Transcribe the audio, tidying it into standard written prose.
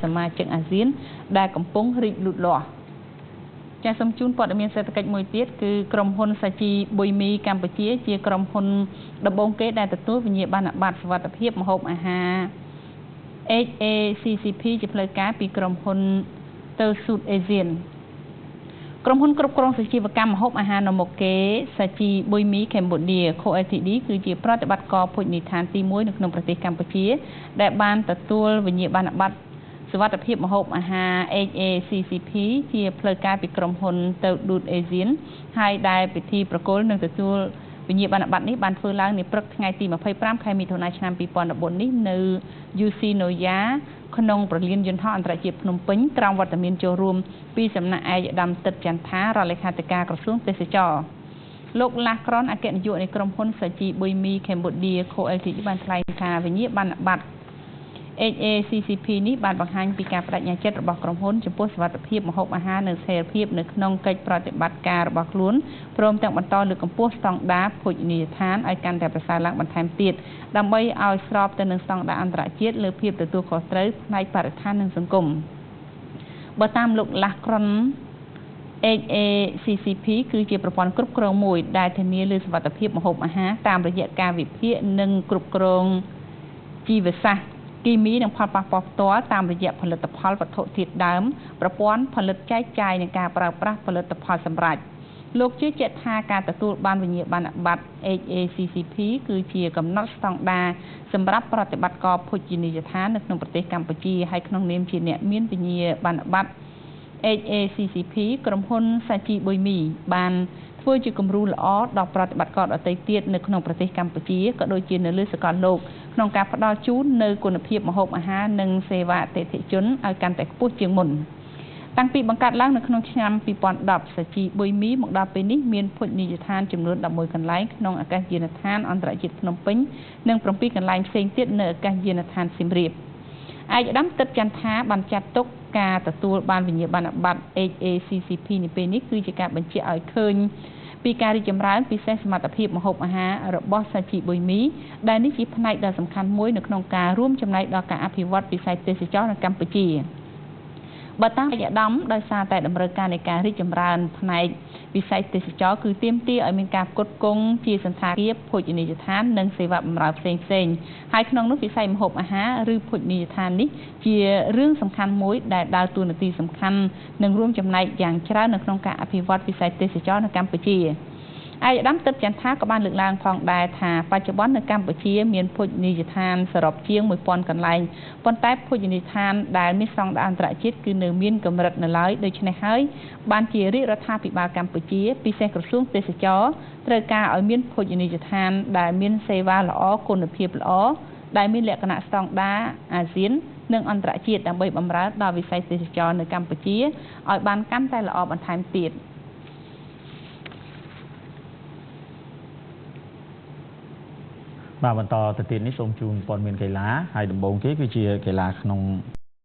សមាជិកអាស៊ានដែលកំពុងរីកលូតលាស់ចាសសូមជូនព័ត៌មានសេដ្ឋកិច្ចមួយទៀតគឺក្រុមហ៊ុនសាជីបុយមីកម្ពុជាជាក្រុមហ៊ុនដំបូងគេដែលទទួលវិញ្ញាបនបត្រសុវត្ថិភាពម្ហូបអាហារ HACCP ជាផ្លូវការពីក្រុមហ៊ុន South Asian ក្រុមហ៊ុនគ្រប់គ្រងសុជីវកម្មម្ហូបអាហារនៅមុខគេសាជីបុយមីកម្ពុជា Co Ltd គឺជាប្រតិបត្តិការភោជនីយដ្ឋានទី1នៅក្នុងប្រទេសកម្ពុជាដែលបានទទួលវិញ្ញាបនបត្រសុវត្ថិភាពម្ហូបអាហារ HACCP ជាផ្លូវការពីក្រុមហ៊ុន South Asian ហើយដែលពិធីប្រគល់នឹងទទួលវិញ្ញាបនបត្រនេះបានធ្វើឡើងនៅព្រឹកថ្ងៃទី25ខែមិថុនាឆ្នាំ2014នេះនៅ Yoshinoya ក្នុងប្រលានយន្តហោះអន្តរជាតិភ្នំពេញក្រោមវត្តមានចូលរួមពីសំណាក់ឯកឧត្តមទិតចន្ទថារដ្ឋលេខាធិការក្រសួងទេសចរណ៍លោកឡាស់ក្រនអគ្គនាយកនៃក្រុមហ៊ុនសាជីបុយមីកម្ពុជា Co Ltd បានថ្លែងថាវិញ្ញាបនបត្រ HACCP នេះបានបង្ហាញពីការបដិញ្ញាចិត្តរបស់ក្រុមហ៊ុនចំពោះសុវត្ថិភាពម្ហូបអាហារនិងស្ថិរភាពនៅក្នុងកិច្ចប្រតិបត្តិការរបស់ខ្លួនព្រមទាំងបន្តលើកកម្ពស់ស្តង់ដារភោជនីយដ្ឋានឲ្យកាន់តែប្រសើរឡើងបន្ថែមទៀតដើម្បីឲ្យស្របទៅនឹងស្តង់ដារអន្តរជាតិលើភាពទទួលខុសត្រូវផ្នែកបរិស្ថាននិងសង្គមបើតាមលោកឡាស់ក្រន HACCP គឺជាប្រព័ន្ធគ្រប់គ្រងមួយដែលធានាលើសុវត្ថិភាពម្ហូបអាហារតាមរយៈការវិភាគនិងគ្រប់គ្រងជីវសាស្ត្រគីមីនិងផលប៉ះពាល់ផ្ទាល់តាមរយៈផលិតផលវត្ថុធាតុដើមប្រព័ន្ធផលិតចែកចាយនិងការប្រើប្រាស់ផលិតផលសម្រាប់លោកជឿជាក់ថាការទទួលបានវិញ្ញាបនបត្រ HACCP គឺជាកំណត់ស្តង់ដារសម្រាប់ប្រតិបត្តិការភោជនីយដ្ឋាននៅក្នុងប្រទេសកម្ពុជាហើយក្នុងនាមជាអ្នកមានវិញ្ញាបនបត្រ HACCP ក្រុមហ៊ុនសាជីបុយមីបានធ្វើជាគំរូល្អដល់ប្រតិបត្តិការដទៃទៀតនៅក្នុងប្រទេសកម្ពុជាក៏ដូចជានៅលើសកលលោកក្នុងការផ្ដល់ជូននូវគុណភាពម្ហូបអាហារនិងសេវាអតិថិជនឲ្យកាន់តែខ្ពស់ជាងមុនតាំងពីបង្កើតឡើងនៅក្នុងឆ្នាំ2010សាជីបុយមីមកដល់ពេលនេះមានភោជនីយដ្ឋានចំនួន11កន្លែងក្នុងអាកាសយានដ្ឋានអន្តរជាតិភ្នំពេញនិង7កន្លែងផ្សេងទៀតនៅអាកាសយានដ្ឋានសៀមរាបឯកឧត្តមទិតចន្ទថាបានចាត់ទុកការទទួលបានវិញ្ញាបនបត្រ HACCP នេះពេលនេះគឺជាការបញ្ជាក់ឲ្យឃើញពីការរីកចម្រើនពិសេសសមត្ថភាពម្ហូបអាហាររបស់សាជីបុយមីដែលនេះជាផ្នែកដ៏សំខាន់មួយនៅក្នុងការរួមចំណែកដល់ការអភិវឌ្ឍវិស័យទេសចរណ៍នៅកម្ពុជាបើតាមឯកឧត្តមដោយសារតែតម្រូវការនៃការរីកចម្រើនផ្នែកវិស័យទេសចរណ៍គឺទាមទារឲ្យមានការផ្គត់ផ្គង់ជាសន្តាគារភោជនីយដ្ឋាននិងសេវាបម្រើផ្សេងហើយក្នុងនោះវិស័យម្ហូបអាហារឬភោជនីយដ្ឋាននេះជារឿងសំខាន់មួយដែលដើរតួនាទីសំខាន់និងរួមចំណែកយ៉ាងច្រើននៅក្នុងការអភិវឌ្ឍវិស័យទេសចរណ៍នៅកម្ពុជាឯកឧត្តមទិតចន្ទថាក៏បានលើកឡើងផងដែរថាបច្ចុប្បន្ននៅកម្ពុជាមានភោជនីយដ្ឋានសរុបជាង1000កន្លែងប៉ុន្តែភោជនីយដ្ឋានដែលមានស្តង់ដារអន្តរជាតិគឺនៅមានកម្រិតនៅឡើយដូច្នេះហើយបានជារាជរដ្ឋាភិបាលកម្ពុជាពិសេសក្រសួងទេសចរណ៍ត្រូវការឲ្យមានភោជនីយដ្ឋានដែលមានសេវាល្អគុណភាពល្អដែលមានលក្ខណៈស្តង់ដារអាស៊ាននិងអន្តរជាតិដើម្បីបម្រើដល់វិស័យទេសចរណ៍នៅកម្ពុជាឲ្យបានកាន់តែល្អបន្ថែមទៀតបាទបន្តទៅទៀតនេះសូមជូនព័ត៌មានកីឡាហើយដំបូងគេគឺជាកីឡាក្នុង